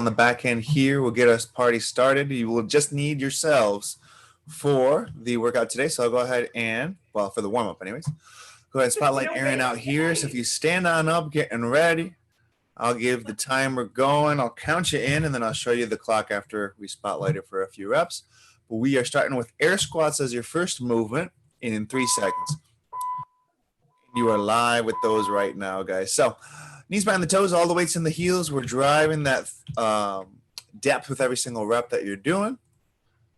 on the back end here will get us party started. You will just need yourselves for the workout today. So I'll go ahead and, well, for the warm up anyways, go ahead and spotlight Aaron out here. So if you stand on up, getting ready, I'll give the timer going. I'll count you in, and then I'll show you the clock after we spotlight it for a few reps. But we are starting with air squats as your first movement in 3 seconds. You are live with those right now, guys. So knees behind the toes, all the weights in the heels. We're driving that depth with every single rep that you're doing,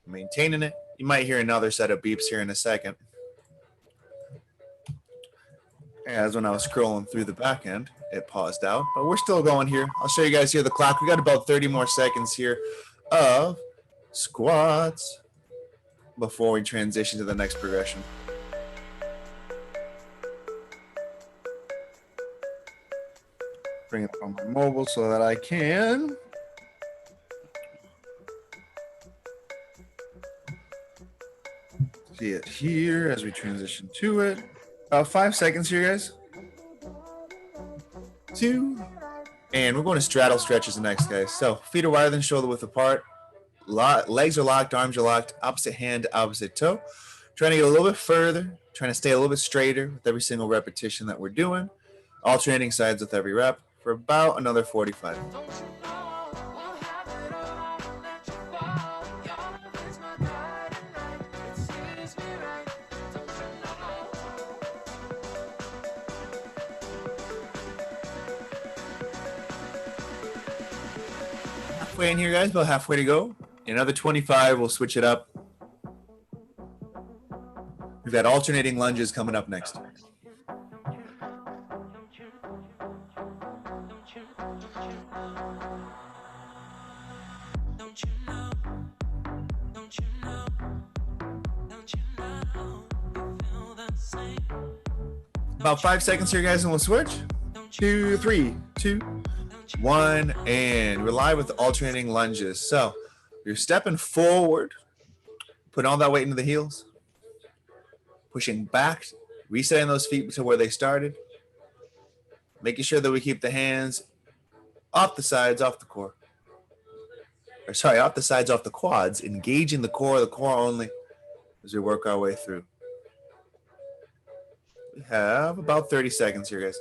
maintaining it. You might hear another set of beeps here in a second. As when I was scrolling through the back end, it paused out, but we're still going here. I'll show you guys here the clock. We got about 30 more seconds here of squats before we transition to the next progression. Bring it up on my mobile so that I can see it here as we transition to it. About 5 seconds here, guys. 2, and we're going to straddle stretches next, guys. So feet are wider than shoulder width apart. Legs are locked, arms are locked, opposite hand, opposite toe. Trying to get a little bit further, trying to stay a little bit straighter with every single repetition that we're doing. Alternating sides with every rep for about another 45. Halfway in here, guys, about halfway to go. Another 25, we'll switch it up. We've got alternating lunges coming up next. About 5 seconds here, guys, and we'll switch. 2, 3, 2, 1, and we're live with the alternating lunges. So you're stepping forward, putting all that weight into the heels, pushing back, resetting those feet to where they started, making sure that we keep the hands off the sides, off the core. Or sorry, off the sides, off the quads, engaging the core only as we work our way through. We have about 30 seconds here, guys.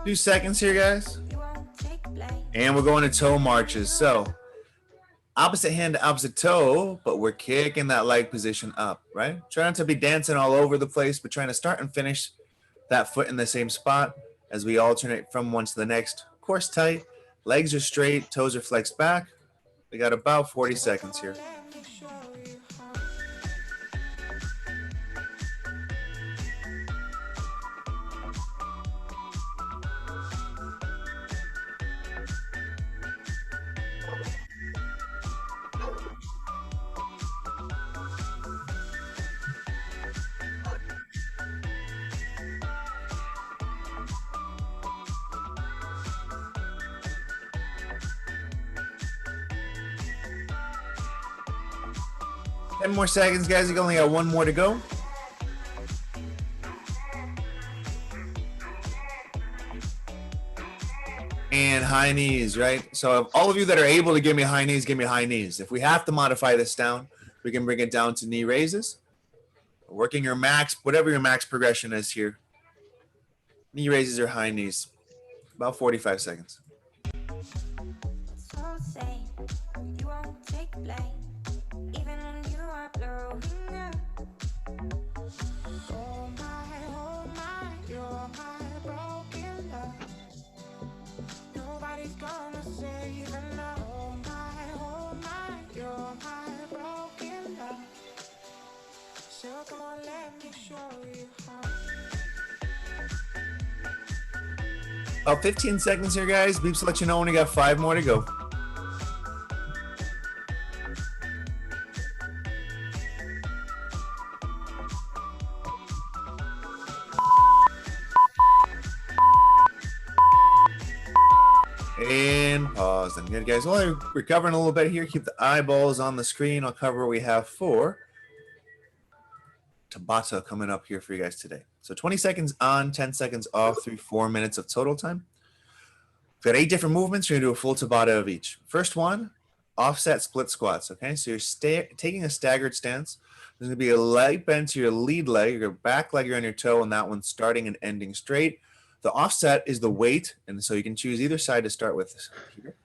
Few seconds here, guys. And we're going to toe marches. So opposite hand to opposite toe, but we're kicking that leg position up, right? Try not to be dancing all over the place, but trying to start and finish that foot in the same spot as we alternate from one to the next. Course tight, legs are straight, toes are flexed back. We got about 40 seconds here. Ten more seconds, guys. You only got one more to go. And high knees, right? So if all of you that are able to give me high knees, give me high knees. If we have to modify this down, we can bring it down to knee raises. Working your max, whatever your max progression is here. Knee raises or high knees. About 45 seconds. About 15 seconds here, guys. Beeps let you know when we got 5 more to go. And pause. Then good, guys. While you're recovering a little bit here, keep the eyeballs on the screen. I'll cover what we have for Tabata coming up here for you guys today. So 20 seconds on, 10 seconds off, through 4 minutes of total time. We've got 8 different movements. We're going to do a full Tabata of each. First one, offset split squats. Okay, so you're taking a staggered stance. There's going to be a light bend to your lead leg. Your back leg, you're on your toe, and that one's starting and ending straight. The offset is the weight, and so you can choose either side to start with here.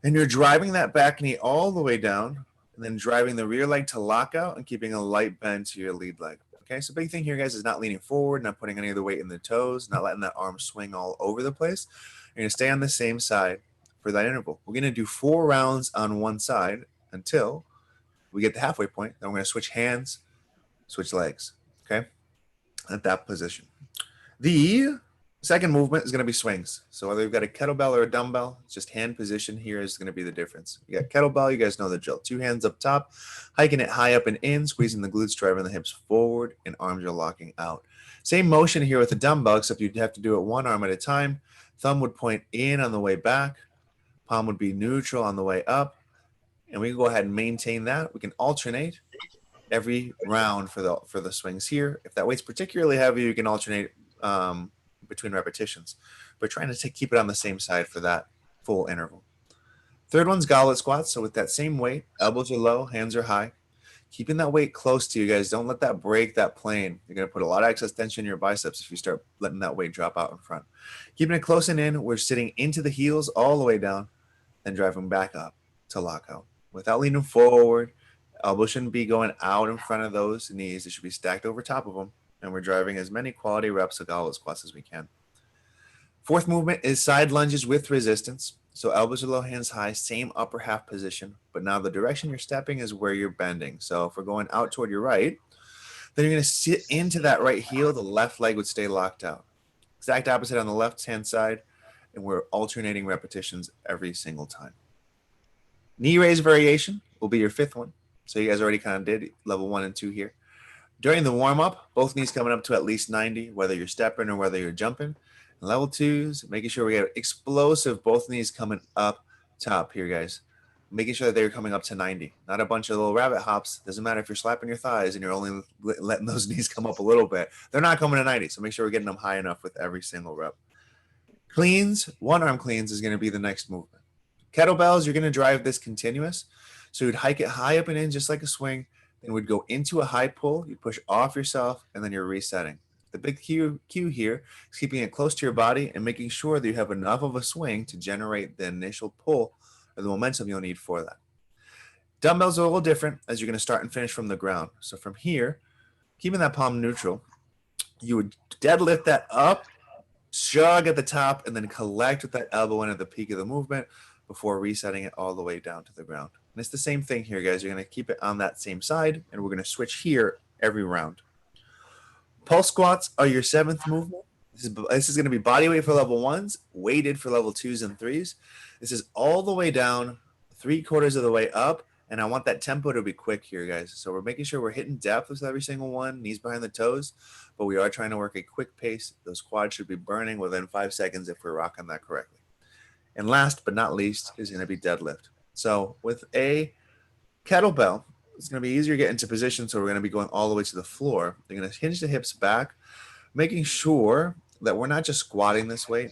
And you're driving that back knee all the way down, and then driving the rear leg to lockout and keeping a light bend to your lead leg. Okay, so big thing here, guys, is not leaning forward, not putting any of the weight in the toes, not letting that arm swing all over the place. You're going to stay on the same side for that interval. We're going to do 4 rounds on one side until we get the halfway point. Then we're going to switch hands, switch legs, okay, at that position. The second movement is going to be swings. So whether you've got a kettlebell or a dumbbell, just hand position here is going to be the difference. You got kettlebell, you guys know the drill. 2 hands up top, hiking it high up and in, squeezing the glutes, driving the hips forward, and arms are locking out. Same motion here with the dumbbell, except you'd have to do it one arm at a time. Thumb would point in on the way back. Palm would be neutral on the way up. And we can go ahead and maintain that. We can alternate every round for the swings here. If that weight's particularly heavy, you can alternate between repetitions. But trying to keep it on the same side for that full interval. Third one's goblet squats. So with that same weight, elbows are low, hands are high. Keeping that weight close to you guys. Don't let that break that plane. You're going to put a lot of excess tension in your biceps if you start letting that weight drop out in front. Keeping it close and in, we're sitting into the heels all the way down, then driving back up to lockout. Without leaning forward, elbows shouldn't be going out in front of those knees. They should be stacked over top of them. And we're driving as many quality reps of goblet squats as we can. Fourth movement is side lunges with resistance. So elbows are low, hands high, same upper half position. But now the direction you're stepping is where you're bending. So if we're going out toward your right, then you're going to sit into that right heel. The left leg would stay locked out. Exact opposite on the left-hand side. And we're alternating repetitions every single time. Knee raise variation will be your 5th one. So you guys already kind of did level 1 and 2 here. During the warm-up, both knees coming up to at least 90, whether you're stepping or whether you're jumping. And level 2s, making sure we get explosive, both knees coming up top here, guys. Making sure that they're coming up to 90. Not a bunch of little rabbit hops. Doesn't matter if you're slapping your thighs and you're only letting those knees come up a little bit. They're not coming to 90, so make sure we're getting them high enough with every single rep. Cleans, one-arm cleans is going to be the next movement. Kettlebells, you're going to drive this continuous. So you'd hike it high up and in just like a swing. Then we'd go into a high pull. You push off yourself, and then you're resetting. The big cue here is keeping it close to your body and making sure that you have enough of a swing to generate the initial pull or the momentum you'll need for that. Dumbbells are a little different as you're going to start and finish from the ground. So from here, keeping that palm neutral, you would deadlift that up, jog at the top, and then collect with that elbow in at the peak of the movement before resetting it all the way down to the ground. And it's the same thing here, guys. You're going to keep it on that same side, and we're going to switch here every round. Pulse squats are your 7th movement. This is going to be body weight for level 1s, weighted for level 2s and 3s. This is all the way down, 3/4 of the way up, and I want that tempo to be quick here, guys. So we're making sure we're hitting depth with every single one, knees behind the toes, but we are trying to work a quick pace. Those quads should be burning within 5 seconds if we're rocking that correctly. And last but not least is going to be deadlift. So with a kettlebell, it's going to be easier to get into position, so we're going to be going all the way to the floor. They're going to hinge the hips back, making sure that we're not just squatting this weight,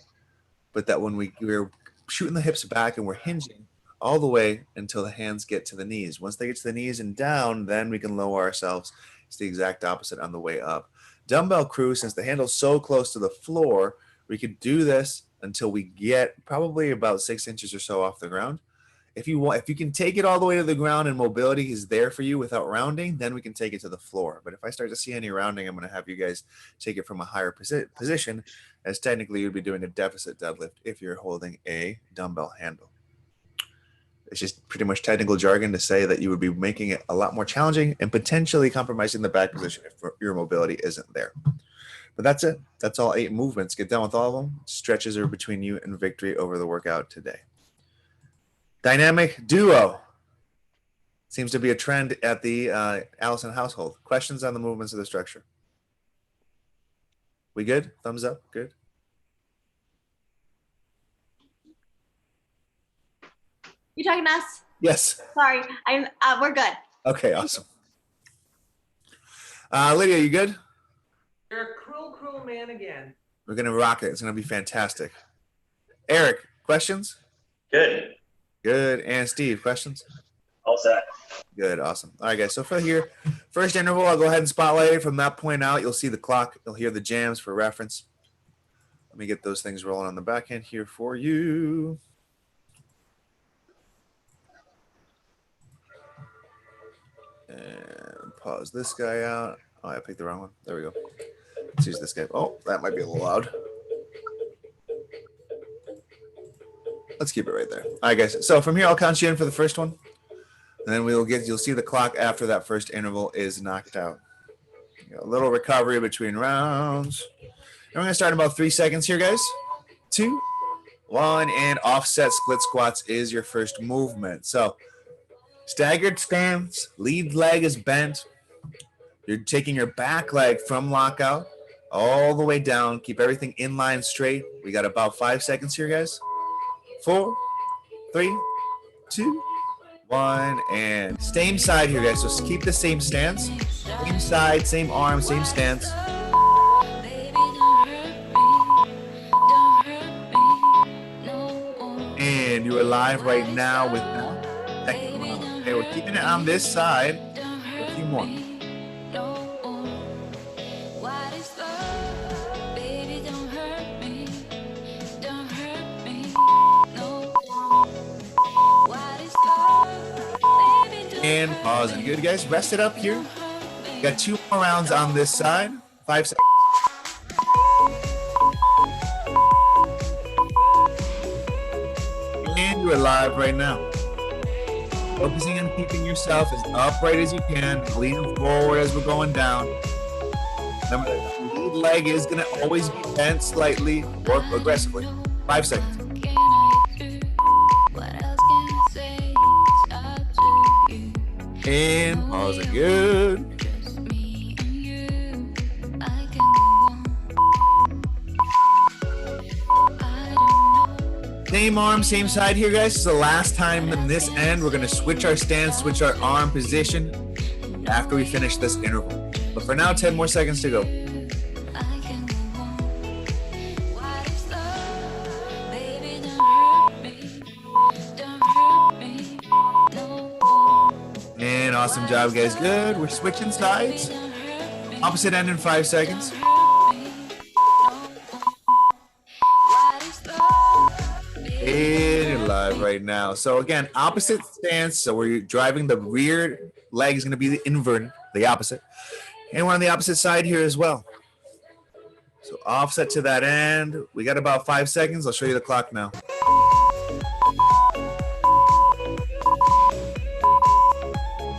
but that when we're shooting the hips back and we're hinging all the way until the hands get to the knees. Once they get to the knees and down, then we can lower ourselves. It's the exact opposite on the way up. Dumbbell crew, since the handle's so close to the floor, we could do this until we get probably about 6 inches or so off the ground. If you can take it all the way to the ground and mobility is there for you without rounding, then we can take it to the floor. But if I start to see any rounding, I'm going to have you guys take it from a higher position, as technically you'd be doing a deficit deadlift if you're holding a dumbbell handle. It's just pretty much technical jargon to say that you would be making it a lot more challenging and potentially compromising the back position if your mobility isn't there. But that's it. That's all 8 movements. Get done with all of them. Stretches are between you and victory over the workout today. Dynamic duo. Seems to be a trend at the Allison household. Questions on the movements of the structure? We good? Thumbs up. Good. You talking to us? Yes. Sorry, we're good. Okay, awesome. Lydia, you good? You're a cruel, cruel man again. We're gonna rock it. It's gonna be fantastic. Eric, questions? Good. Good. And Steve, questions? All set. Good, awesome. All right, guys. So for here, first interval, I'll go ahead and spotlight it. From that point out, you'll see the clock. You'll hear the jams for reference. Let me get those things rolling on the back end here for you. And pause this guy out. Oh, I picked the wrong one. There we go. Let's use this guy. Oh, that might be a little loud. Let's keep it right there. All right, guys. So from here, I'll count you in for the first one. And then you'll see the clock after that first interval is knocked out. A little recovery between rounds. And we're going to start in about 3 seconds here, guys. 2, 1, and offset split squats is your first movement. So staggered stance, lead leg is bent. You're taking your back leg from lockout all the way down. Keep everything in line straight. We got about 5 seconds here, guys. 4, 3, 2, 1, and same side here, guys. So keep the same stance. Same side, same arm, same stance. And you are live right now with second round. Okay, we're keeping it on this side. A few more. And pause. Good, guys. Rest it up here. Got 2 more rounds on this side. 5 seconds. And you're live right now. Focusing on keeping yourself as upright as you can, leaning forward as we're going down. Remember, the lead leg is going to always be bent slightly or aggressively. 5 seconds. And pause it. Good. Same arm, same side here, guys. This is the last time in this end. We're going to switch our stance, switch our arm position after we finish this interval. But for now, 10 more seconds to go. And awesome job, guys. Good. We're switching sides. Opposite end in 5 seconds. And you're live right now. So again, opposite stance. So we're driving the rear leg is going to be the inverted, the opposite. And we're on the opposite side here as well. So offset to that end. We got about 5 seconds. I'll show you the clock now.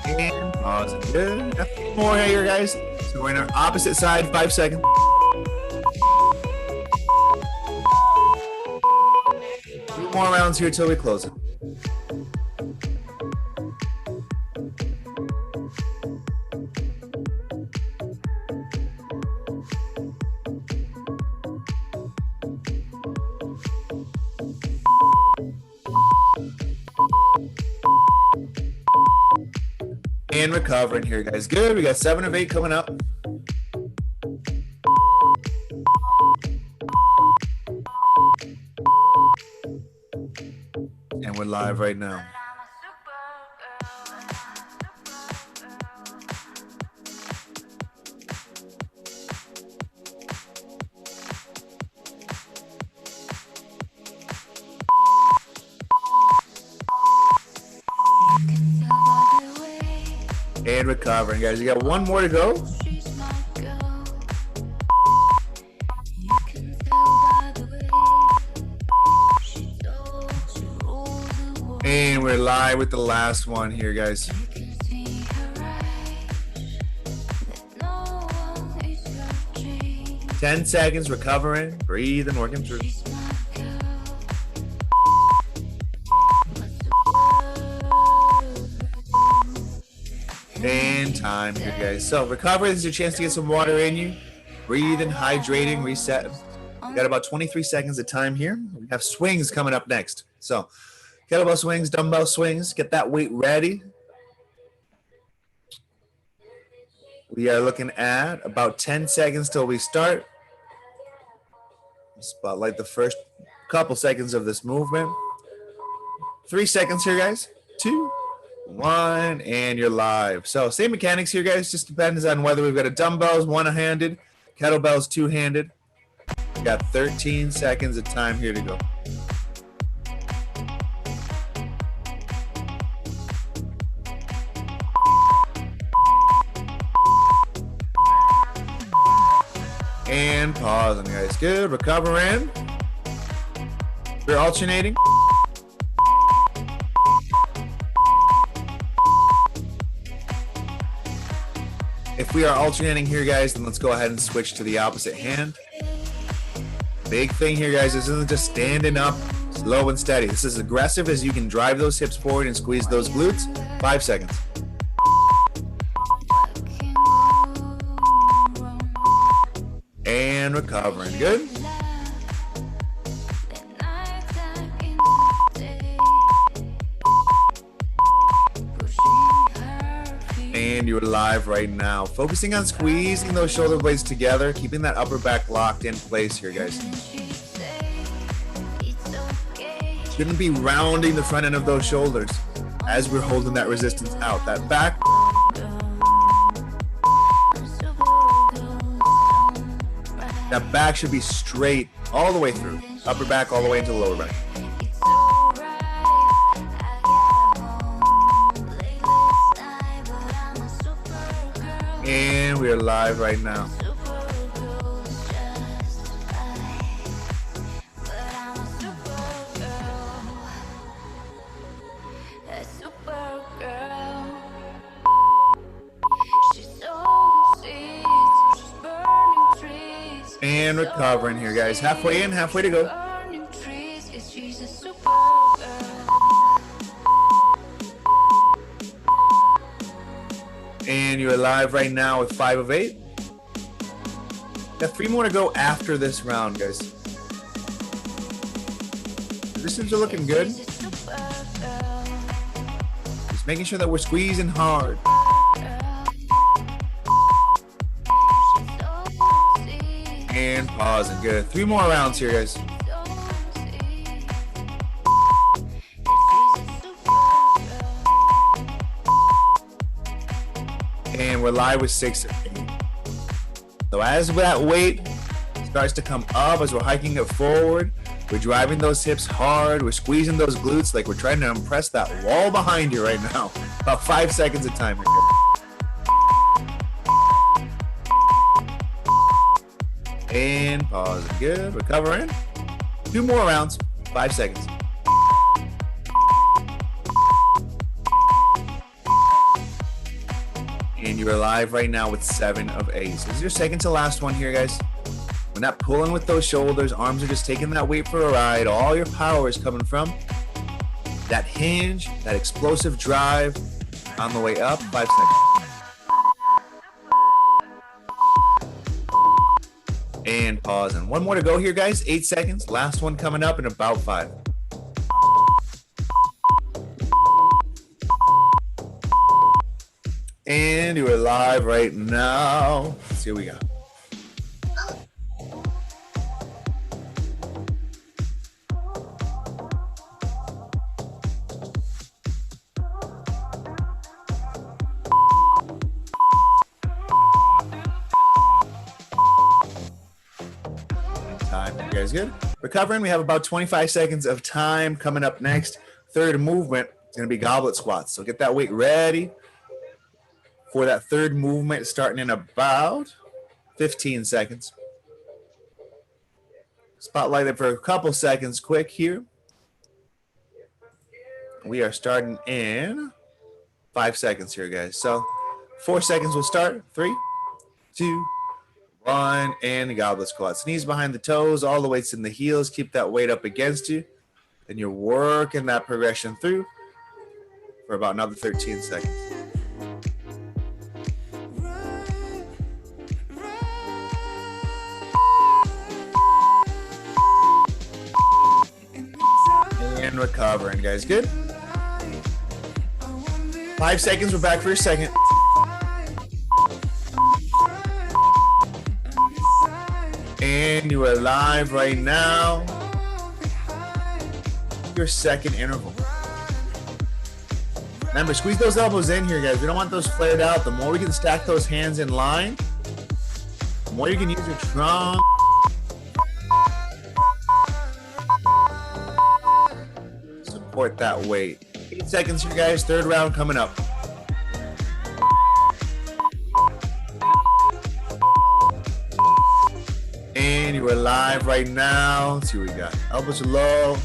And pause. Good. A few more here, guys. So we're in our opposite side, 5 seconds. More rounds here till we close it. And recovering here, guys. Good. We got 7 of 8 coming up. And we're live right now. And recovering, guys. You got 1 more to go. And we're live with the last one here, guys. 10 seconds, recovering, breathing, working through. And time here, guys. So recover, this is your chance to get some water in you. Breathing, hydrating, reset. We got about 23 seconds of time here. We have swings coming up next. So kettlebell swings, dumbbell swings, get that weight ready. We are looking at about 10 seconds till we start. Spotlight the first couple seconds of this movement. 3 seconds here, guys. 2, 1, and you're live. So same mechanics here, guys. Just depends on whether we've got a dumbbells one-handed, kettlebells two-handed. We got 13 seconds of time here to go. And pausing, guys. Good. Recovering. We're alternating. If we are alternating here, guys, then let's go ahead and switch to the opposite hand. Big thing here, guys, this isn't just standing up slow and steady. This is aggressive as you can drive those hips forward and squeeze those glutes. 5 seconds. And recovering. Good. And you're live right now. Focusing on squeezing those shoulder blades together, keeping that upper back locked in place here, guys. Shouldn't be rounding the front end of those shoulders as we're holding that resistance out. That back. That back should be straight all the way through. Upper back all the way into the lower back. And we are live right now. And recovering here, guys. Halfway in, halfway to go. And you're alive right now with 5 of 8. Got 3 more to go after this round, guys. Resistance are looking good. Just making sure that we're squeezing hard. And pausing. Good. 3 more rounds here, guys. And we're live with 6 of 8. So as that weight starts to come up, as we're hiking it forward, we're driving those hips hard, we're squeezing those glutes like we're trying to impress that wall behind you right now. About 5 seconds of time here. And pause. Good. Recovering. 2 more rounds. 5 seconds. And you're alive right now with 7 of 8. So this is your second to last one here, guys. We're not pulling with those shoulders. Arms are just taking that weight for a ride. All your power is coming from that hinge, that explosive drive on the way up. 5 seconds. And pause. And 1 more to go here, guys. 8 seconds. Last one coming up in about 5. And you are live right now. Let's see what we got. Time. You guys good? Recovering. We have about 25 seconds of time coming up next. Third movement is going to be goblet squats. So get that weight ready for that third movement starting in about 15 seconds. Spotlight it for a couple seconds quick here. We are starting in 5 seconds here, guys. So 4 seconds will start. 3, 2, 1, and goblet squats. Knees behind the toes, all the weights in the heels. Keep that weight up against you. And you're working that progression through for about another 13 seconds. And recovering, guys. Good. 5 seconds. We're back for your second. And you are live right now. Your second interval. Remember, squeeze those elbows in here, guys. We don't want those flared out. The more we can stack those hands in line, the more you can use your trunk. Support that weight. 8 seconds here, guys. Third round coming up. And you are live right now. Let's see what we got. Elbows are low.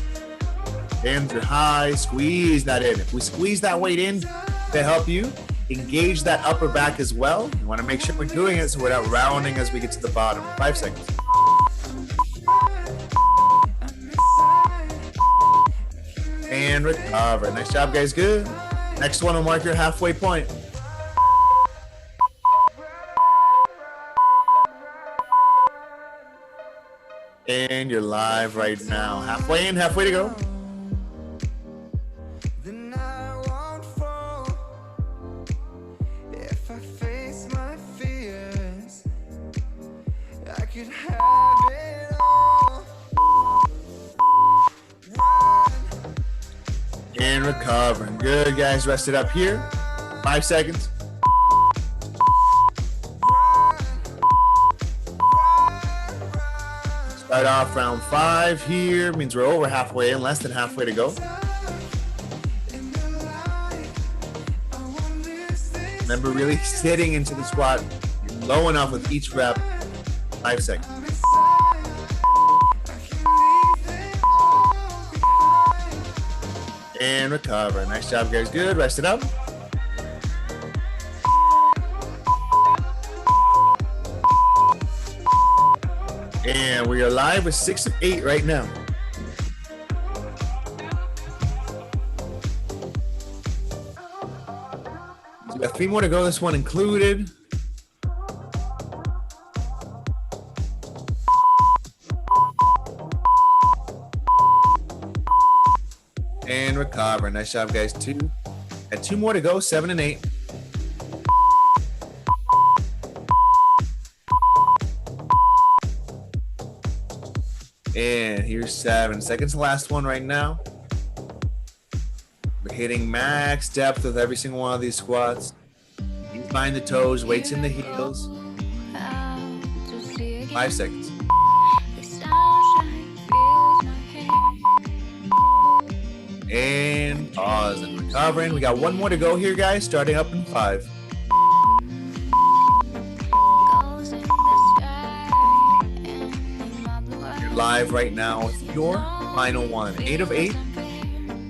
Hands are high. Squeeze that in. If we squeeze that weight in to help you engage that upper back as well, you want to make sure we're doing it so we're not rounding as we get to the bottom. 5 seconds. And recover. Nice job, guys. Good. Next one will mark your halfway point. And you're live right now. Halfway in, halfway to go. And recovering. Good, guys. Rest it up here. 5 seconds. Start off round 5 here. Means we're over halfway in, less than halfway to go. Remember, really sitting into the squat. You're low enough with each rep. 5 seconds. And recover. Nice job, guys. Good. Rest it up. And we are live with 6 of 8 right now. So we got 3 more to go, this one included. And recover. Nice job, guys. 2. And 2 more to go, 7 and 8. And here's 7 seconds. Last one right now. We're hitting max depth with every single one of these squats. Knees behind the toes, weights in the heels. 5 seconds. And pause and recovering. We got 1 more to go here, guys. Starting up in 5. You're live right now with your final one. 8 of 8.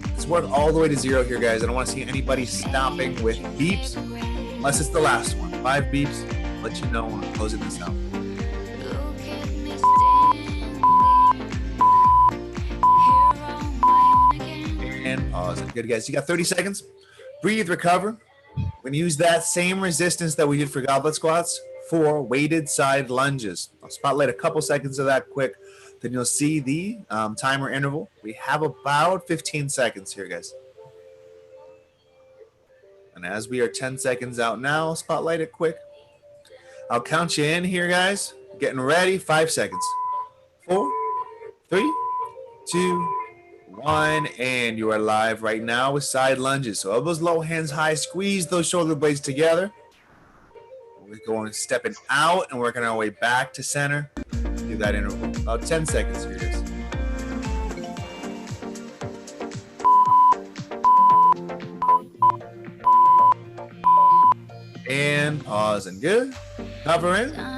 Let's work all the way to 0 here, guys. I don't want to see anybody stopping with beeps unless it's the last one. 5 beeps. Let you know when I'm closing this out. And pause. Good, guys. You got 30 seconds. Breathe, recover. We're going to use that same resistance that we did for goblet squats for weighted side lunges. I'll spotlight a couple seconds of that quick. Then you'll see the timer interval. We have about 15 seconds here, guys. And as we are 10 seconds out now, spotlight it quick. I'll count you in here, guys. Getting ready. 5 seconds. 4, 3, 2, 1, and you are live right now with side lunges. So elbows low, hands high, squeeze those shoulder blades together. We're going stepping out and working our way back to center. Do that interval. About 10 seconds here, guys. And pause and good. Cover in.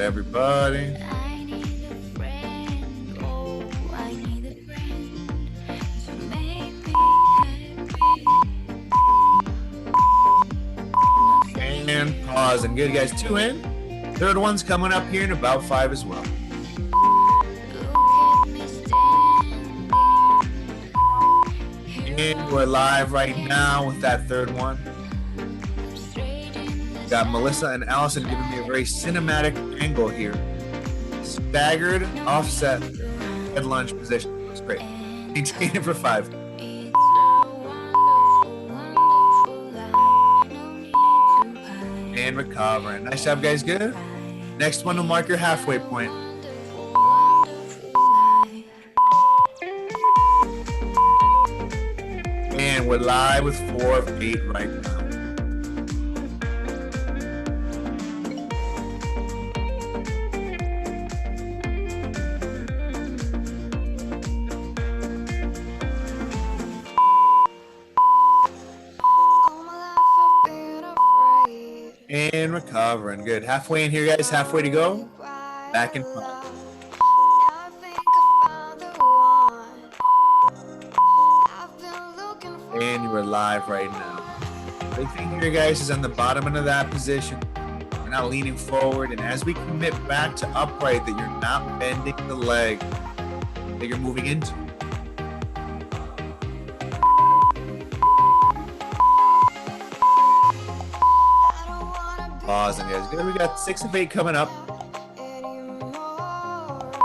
everybody. I need a friend. Oh, I need a friend to make me happy. And pause. And good, guys. 2 in. Third one's coming up here in about 5 as well. Look at me standing here. And we're live right now with that third one. Straight in the Got Melissa and Allison giving me a very cinematic angle here. Staggered, offset, head lunge position. Looks great. Maintain it for 5. It's a wonderful, wonderful life. No need to hide. And recovering. Nice job, guys. Good. Next one will mark your halfway point. Wonderful, wonderful life. And we're live with 4 of 8 right now. All my life I've been afraid. And recovering. Good. Halfway in here, guys. Halfway to go. Back in front. Now I think I found the one I've been looking for. And you are live right now. Big thing here, guys, is on the bottom end of that position. We're not leaning forward. And as we commit back to upright, that you're not bending the leg that you're moving into. I don't wanna be Pausing, guys. Good. We got 6 of 8 coming up. anymore. I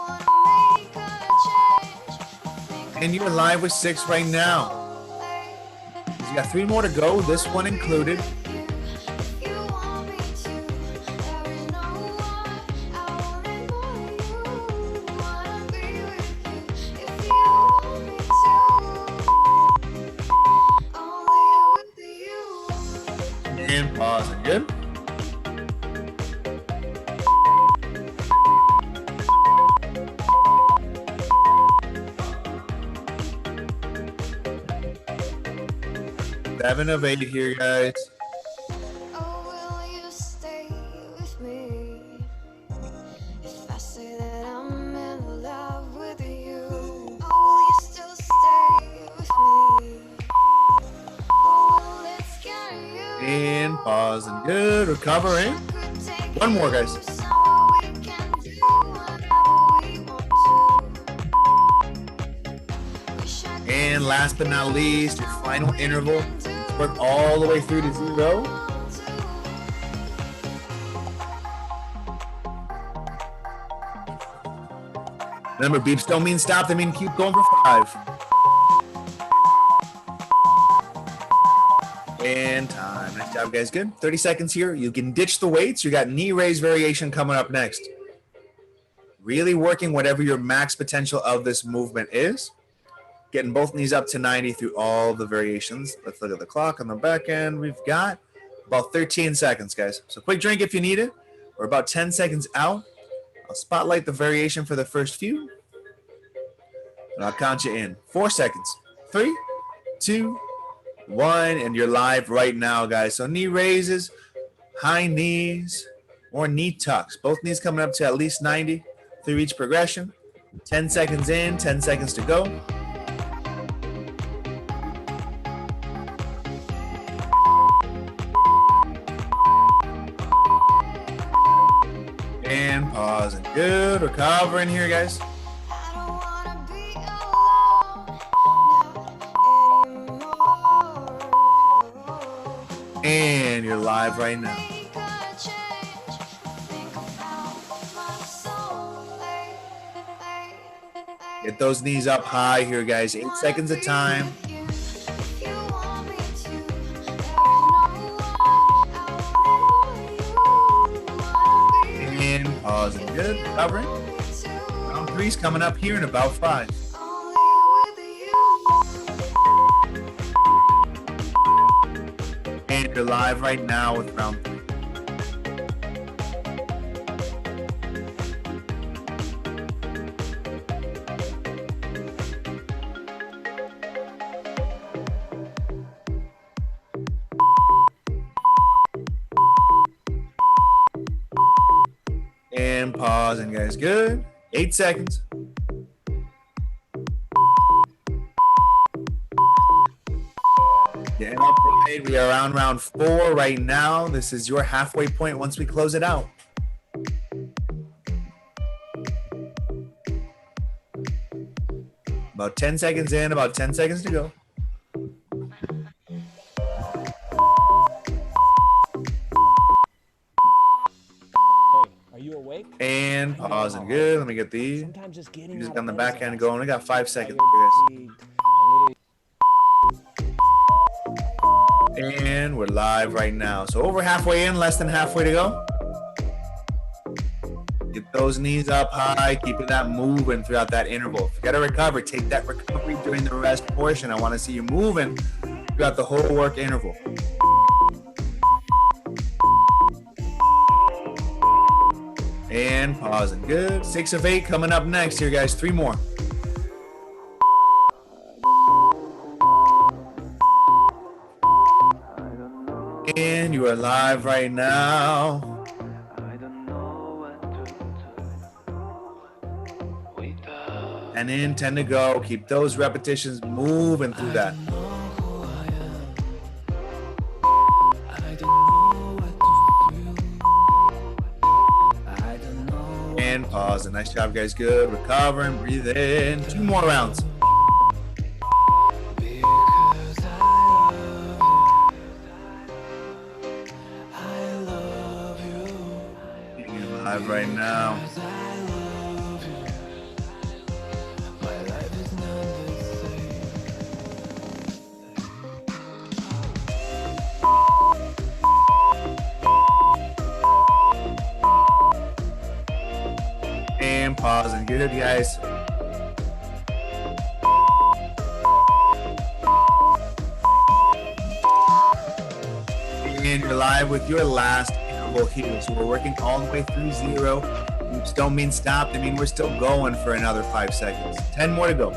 wanna make a change. Think And you're live with 6 right now. You got 3 more to go, this one included. if you want me to, there is no one I wanna know you. Wanna be with you if you want me to. Only with you. And pausing. Good. Seven of 8 here, guys. Oh, will you stay with me? If I say that I'm in love with you, oh, will you still stay with me? Oh, will it scare you? And pausing. Good. Recovering. One more, guys. And last but not least, your final interval. Work all the way through to 0. Remember, beeps don't mean stop, they mean keep going for 5. And time. Nice job, guys. Good. 30 seconds here. You can ditch the weights. You got knee raise variation coming up next. Really working whatever your max potential of this movement is. Getting both knees up to 90 through all the variations. Let's look at the clock on the back end. We've got about 13 seconds, guys. So quick drink if you need it. We're about 10 seconds out. I'll spotlight the variation for the first few. And I'll count you in. 4 seconds. 3, 2, 1. And you're live right now, guys. So knee raises, high knees, or knee tucks. Both knees coming up to at least 90 through each progression. 10 seconds in, 10 seconds to go. And pausing. Good. Recovering here, guys. I don't wanna be alone, not anymore. And you're live right now. Make a change. Think I found my soulmate. Get those knees up high here, guys. 8 seconds at a time. If you want me to, there is no one I wanna know you. Wanna be And pausing. Good. Recovering. with me too. Round 3's coming up here in about 5. Only with you. And you're live right now with round 3. And pause, and guys, good. 8 seconds. Getting up right. We are on round 4 right now. This is your halfway point once we close it out. About 10 seconds in, about 10 seconds to go. Are you awake? And pause and good. Let me get the Sometimes just getting music out on the of back bed end is going. We got 5 seconds, tired, you fatigued, a little guys. And we're live right now. So over halfway in, less than halfway to go. Get those knees up high, keeping that moving throughout that interval. If you got to recover, take that recovery during the rest portion. I want to see you moving throughout the whole work interval. And pausing. Good. 6 of 8 coming up next here, guys. 3 more. And you are live right now. And in 10 to go. Keep those repetitions moving through that. And pause. Nice job, guys. Good. Recovering. Breathe in. 2 more rounds. You're live right now. And pause and good, guys. And you're live with your last interval here. So we're working all the way through 0. Loops don't mean stop. They mean we're still going for another 5 seconds. 10 more to go.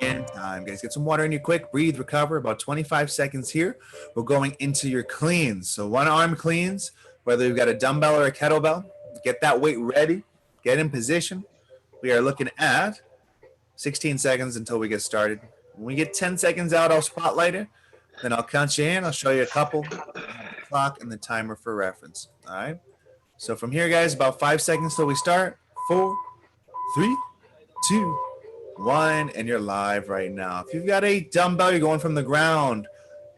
And time, guys. Get some water in you quick. Breathe, recover. About 25 seconds here. We're going into your cleans. So 1 arm cleans, whether you've got a dumbbell or a kettlebell. Get that weight ready. Get in position. We are looking at 16 seconds until we get started. When we get 10 seconds out, I'll spotlight it. Then I'll count you in. I'll show you a couple. The clock and the timer for reference. All right. So from here, guys, about 5 seconds till we start. 4, 3, 2, 1, and you're live right now. If you've got a dumbbell, you're going from the ground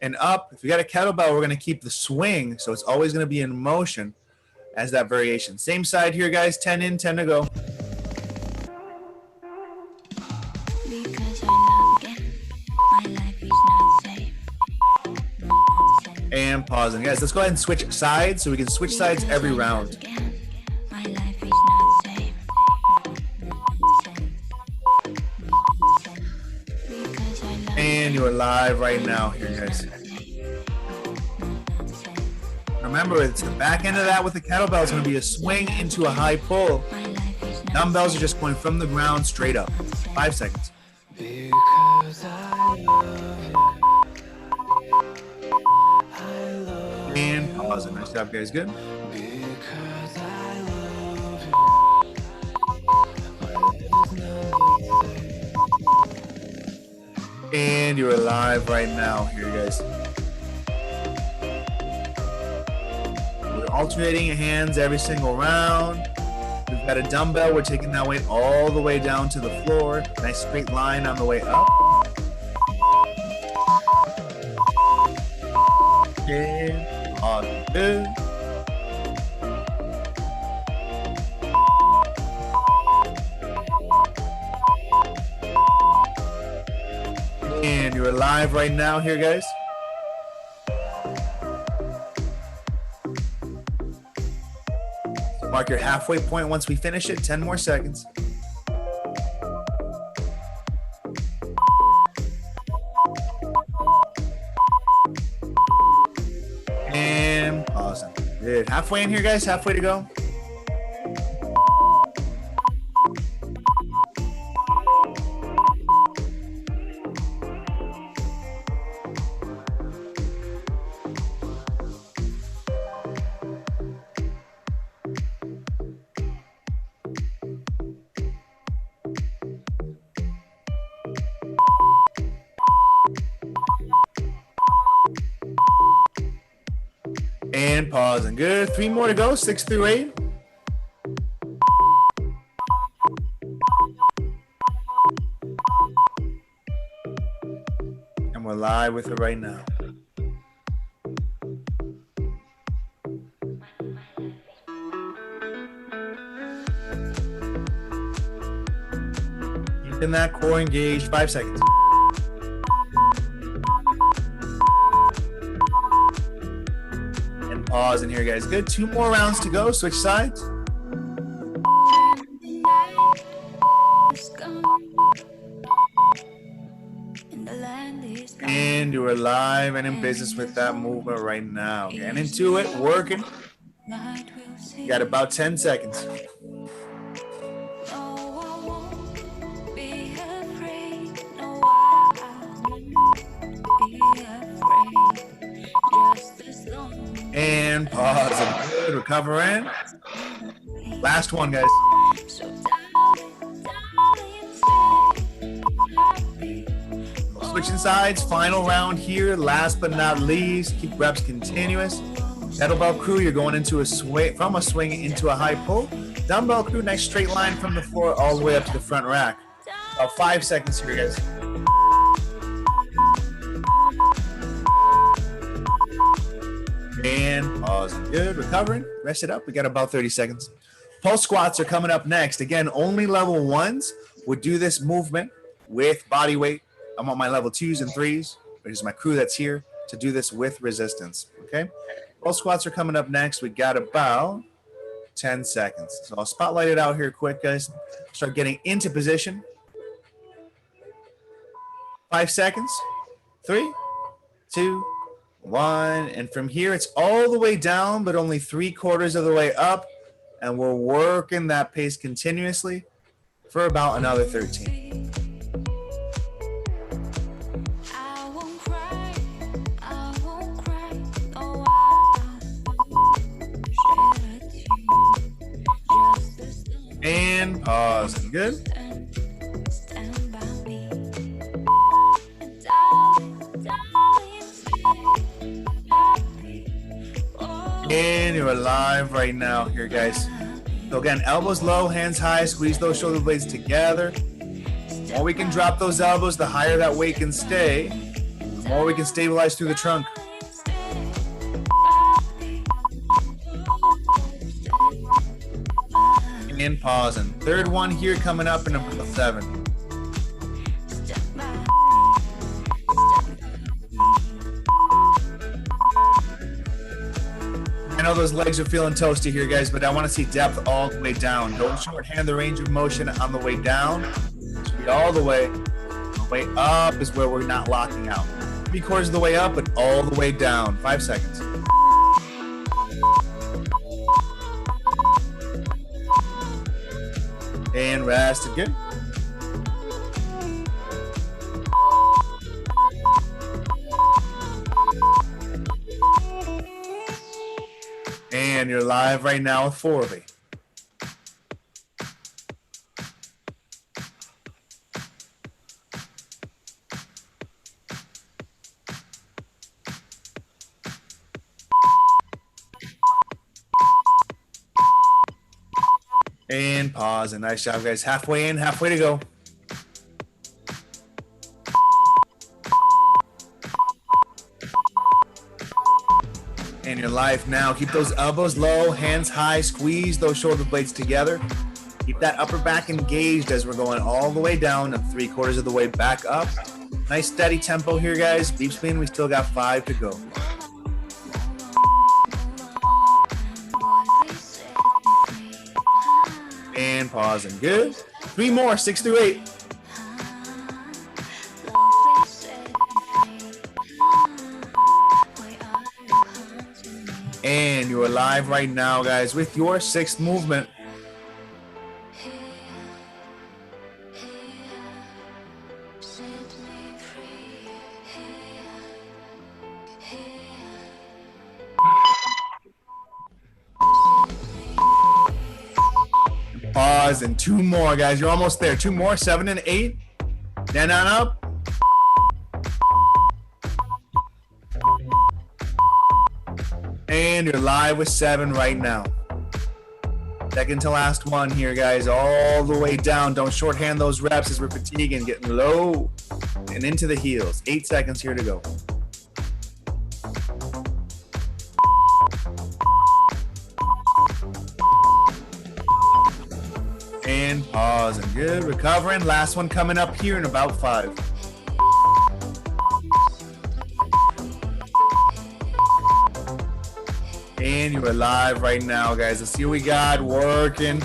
and up. If you got a kettlebell, we're going to keep the swing, so it's always going to be in motion as that variation. Same side here, guys. 10 in, 10 to go. Because I love again. My life is not safe. Not safe. And pausing. Guys, let's go ahead and switch sides so we can switch sides every round. Again. My life is not safe. Not safe. Not safe. Because I love And you are live right now here, guys. Remember, it's the back end of that with the kettlebell is going to be a swing into a high pull. my life is not Dumbbells are just going from the ground straight up. 5 seconds. And pause. Nice job, guys. Good. And you're live right now here, guys. We're alternating hands every single round. We've got a dumbbell. We're taking that weight all the way down to the floor. Nice straight line on the way up. And on good. And you're live right now here, guys. Mark your halfway point once we finish it. 10 more seconds. And pausing. Good. Halfway in here, guys. Halfway to go. And pause and good. 3 more to go, 6 through 8. And we're live with it right now. Keeping that core engaged, 5 seconds. And pause in here, guys. Good. 2 more rounds to go. Switch sides. And you are live and in business with that movement right now. Getting into it, working. You got about 10 seconds. And pause and good. Recovering. Last one, guys. Switching sides, final round here. Last but not least, keep reps continuous. Kettlebell crew, you're going into a swing, from a swing into a high pull. Dumbbell crew, nice straight line from the floor all the way up to the front rack. About 5 seconds here, guys. And pause. Good. Recovering. Rest it up. We got about 30 seconds. Pulse squats are coming up next. Again, only level 1s would do this movement with body weight. I want my level 2s and 3s, which is my crew that's here, to do this with resistance. Okay? Pulse squats are coming up next. We got about 10 seconds. So I'll spotlight it out here quick, guys. Start getting into position. 5 seconds. 3, 2, 1. And from here, it's all the way down, but only 3/4 of the way up. And we're working that pace continuously for about another 13. And pause. And good. And you're alive right now here, guys. So again, elbows low, hands high, squeeze those shoulder blades together. The more we can drop those elbows, the higher that weight can stay. The more we can stabilize through the trunk. And pause. And third one here coming up in about 7. I know those legs are feeling toasty here, guys, but I want to see depth all the way down. Don't shorthand the range of motion on the way down. It should be all the way. The way up is where we're not locking out. 3/4 of the way up, but all the way down. 5 seconds. And rest. Good. And you're live right now with 4 of 8. And pause. And nice job, guys. Halfway in, halfway to go. And your life now. Keep those elbows low, hands high, squeeze those shoulder blades together. Keep that upper back engaged as we're going all the way down and 3/4 of the way back up. Nice steady tempo here, guys. Deep spin, we still got 5 to go. And pause and good. 3 more, 6 through 8. And you're live right now, guys, with your 6th movement. Pause and 2 more, guys. You're almost there. 2 more, 7 and 8. Then on up. And you're live with 7 right now. Second to last one here, guys. All the way down. Don't shorthand those reps as we're fatiguing, getting low and into the heels. 8 seconds here to go. And pause and good. Recovering. Last one coming up here in about 5. And you are live right now, guys. Let's see what we got working.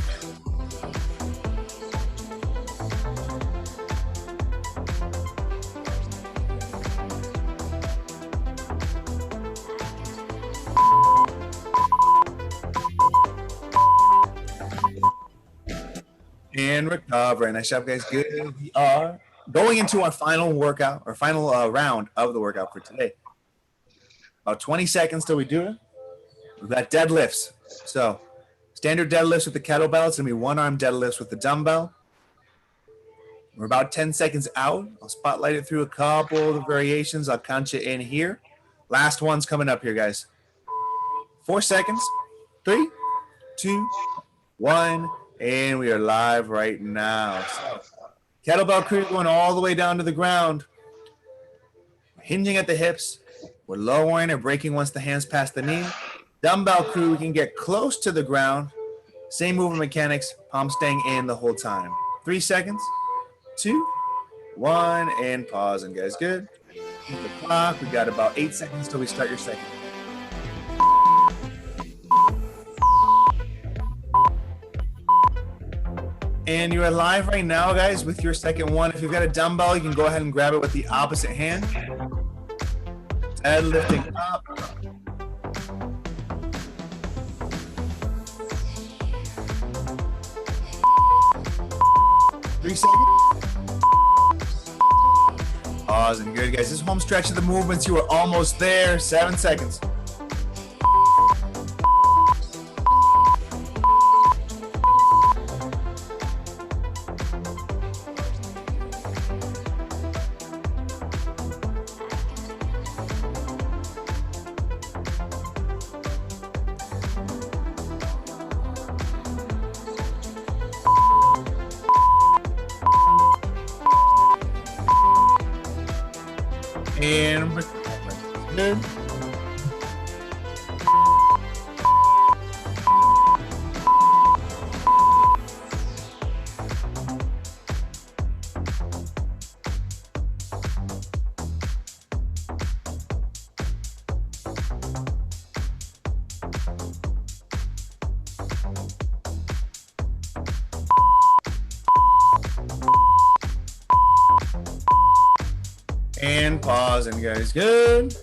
And recovering. Nice job, guys. Good. We are going into our final workout, or final round of the workout for today. About 20 seconds till we do it. We've got deadlifts. So standard deadlifts with the kettlebell. It's going to be one-arm deadlifts with the dumbbell. We're about 10 seconds out. I'll spotlight it through a couple of the variations. I'll count you in here. Last one's coming up here, guys. 4 seconds. 3, 2, 1. And we are live right now. So, kettlebell crew going all the way down to the ground. Hinging at the hips. We're lowering or breaking once the hands pass the knee. Dumbbell crew, we can get close to the ground. Same movement mechanics, palm staying in the whole time. 3 seconds, 2, 1, and pausing, guys. Good. Keep the clock. We got about 8 seconds till we start your second. And you are live right now, guys, with your second one. If you've got a dumbbell, you can go ahead and grab it with the opposite hand. Head lifting up. 3 seconds. Pause and good, guys. This home stretch of the movements. You are almost there. 7 seconds. And good. And pausing, guys. Good.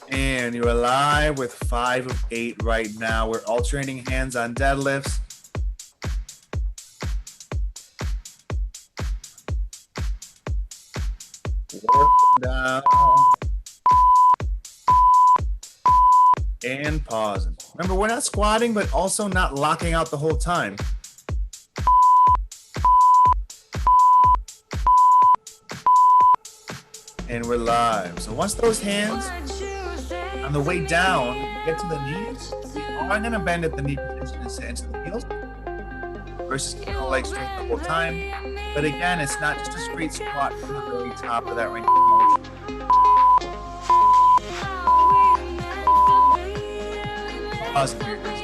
And you're alive with 5 of 8 right now. We're alternating hands on deadlifts. Work down. And pausing. Remember, we're not squatting, but also not locking out the whole time. And we're live. So once those hands on the way down get to the knees, we are going to bend at the knee position and sit into the heels versus keeping the legs straight the whole time. But again, it's not just a straight squat from the very top of that range of motion. Pause here, guys.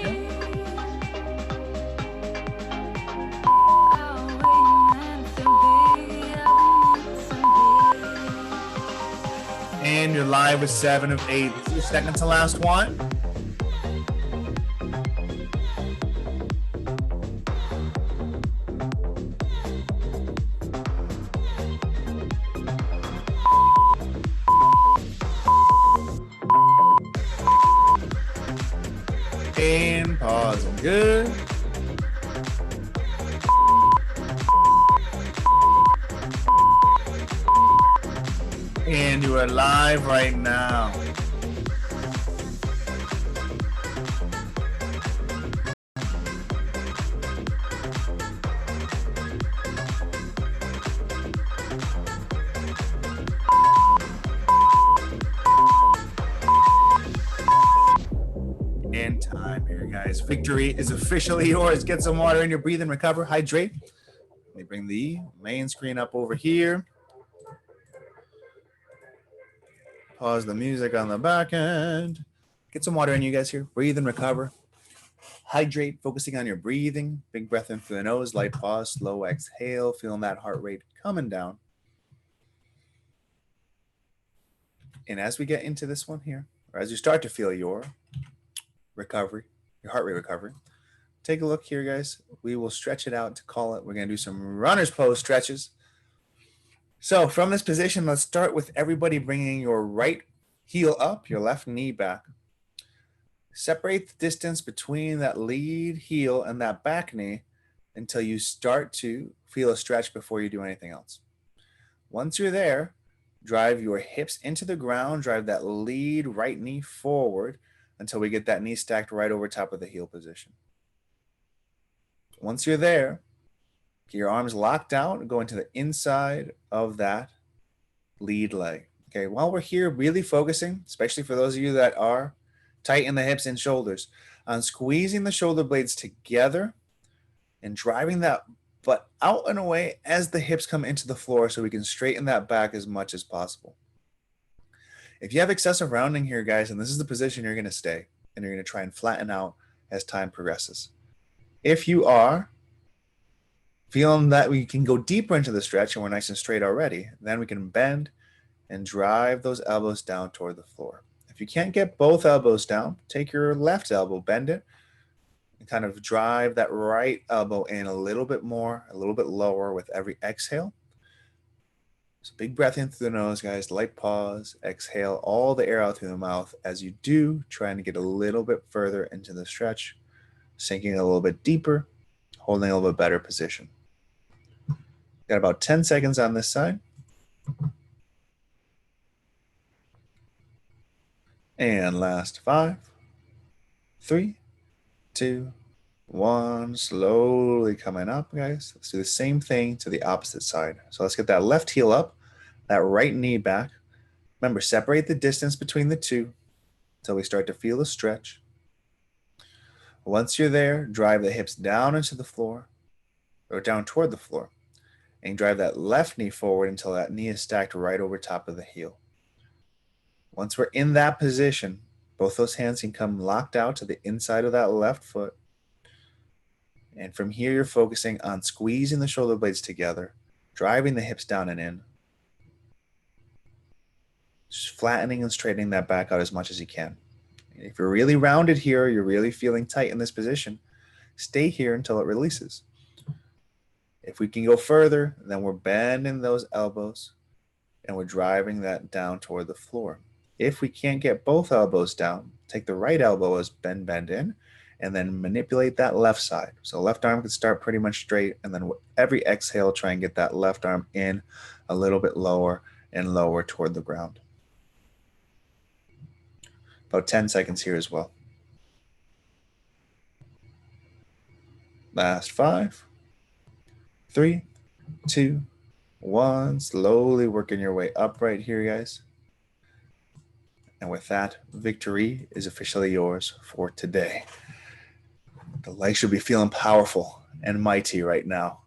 And you're live with 7 of 8. This is your second to last one. And pausing. Good. And you are live right now. Victory is officially yours. Get some water in your breathe and recover. Hydrate. Let me bring the main screen up over here. Pause the music on the back end. Get some water in you guys here. Breathe and recover. Hydrate, focusing on your breathing. Big breath in through the nose, light pause, slow exhale, feeling that heart rate coming down. And as we get into this one here, or as you start to feel your recovery, your heart rate recovery, take a look here, guys. We will stretch it out to call it. We're going to do some runner's pose stretches. So from this position, let's start with everybody bringing your right heel up, your left knee back. Separate the distance between that lead heel and that back knee until you start to feel a stretch before you do anything else. Once you're there, drive your hips into the ground, drive that lead right knee forward until we get that knee stacked right over top of the heel position. Once you're there, get your arms locked out and go into the inside of that lead leg. Okay, while we're here, really focusing, especially for those of you that are tight in the hips and shoulders, on squeezing the shoulder blades together and driving that butt out and away as the hips come into the floor so we can straighten that back as much as possible. If you have excessive rounding here, guys, and this is the position you're going to stay, and you're going to try and flatten out as time progresses. If you are feeling that we can go deeper into the stretch and we're nice and straight already, then we can bend and drive those elbows down toward the floor. If you can't get both elbows down, take your left elbow, bend it, and kind of drive that right elbow in a little bit more, a little bit lower with every exhale. So big breath in through the nose, guys, light pause, exhale all the air out through the mouth as you do, trying to get a little bit further into the stretch, sinking a little bit deeper, holding a little bit better position. Got about 10 seconds on this side. And last 5, 3, 2, 1. Slowly coming up, guys. Let's do the same thing to the opposite side. So let's get that left heel up, that right knee back. Remember, separate the distance between the two until we start to feel a stretch. Once you're there, drive the hips down into the floor, or down toward the floor, and drive that left knee forward until that knee is stacked right over top of the heel. Once we're in that position, both those hands can come locked out to the inside of that left foot. And from here, you're focusing on squeezing the shoulder blades together, driving the hips down and in, just flattening and straightening that back out as much as you can. If you're really rounded here, you're really feeling tight in this position, stay here until it releases. If we can go further, then we're bending those elbows and we're driving that down toward the floor. If we can't get both elbows down, take the right elbow as bend in, and then manipulate that left side. So left arm can start pretty much straight, and then every exhale, try and get that left arm in a little bit lower and lower toward the ground. About 10 seconds here as well. Last 5, 3, 2, 1. Slowly working your way up right here, guys. And with that, victory is officially yours for today. The legs should be feeling powerful and mighty right now.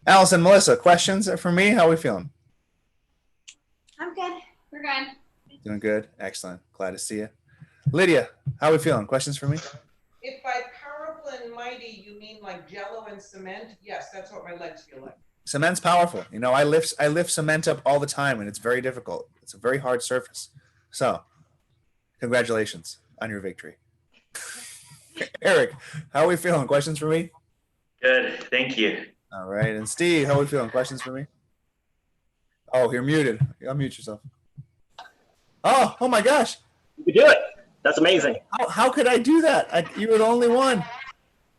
Allison, Melissa, questions for me? How are we feeling? I'm good. We're good. Doing good? Excellent. Glad to see you. Lydia, how are we feeling? Questions for me? If by powerful and mighty you mean like Jello and cement, yes, that's what my legs feel like. Cement's powerful. You know, I lift cement up all the time, and it's very difficult. It's a very hard surface. So, congratulations on your victory. Eric, how are we feeling? Questions for me? Good. Thank you. All right. And Steve, how are we feeling? Questions for me? Oh, you're muted. Unmute yourself. Oh my gosh. You can do it. That's amazing. How could I do that? You were the only one.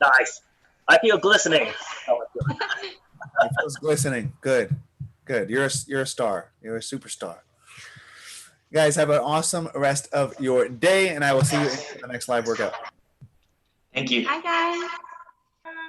Nice. I feel glistening. It feels glistening. Good. You're a star. You're a superstar. Guys, have an awesome rest of your day, and I will see you in the next live workout. Thank you. Hi, guys.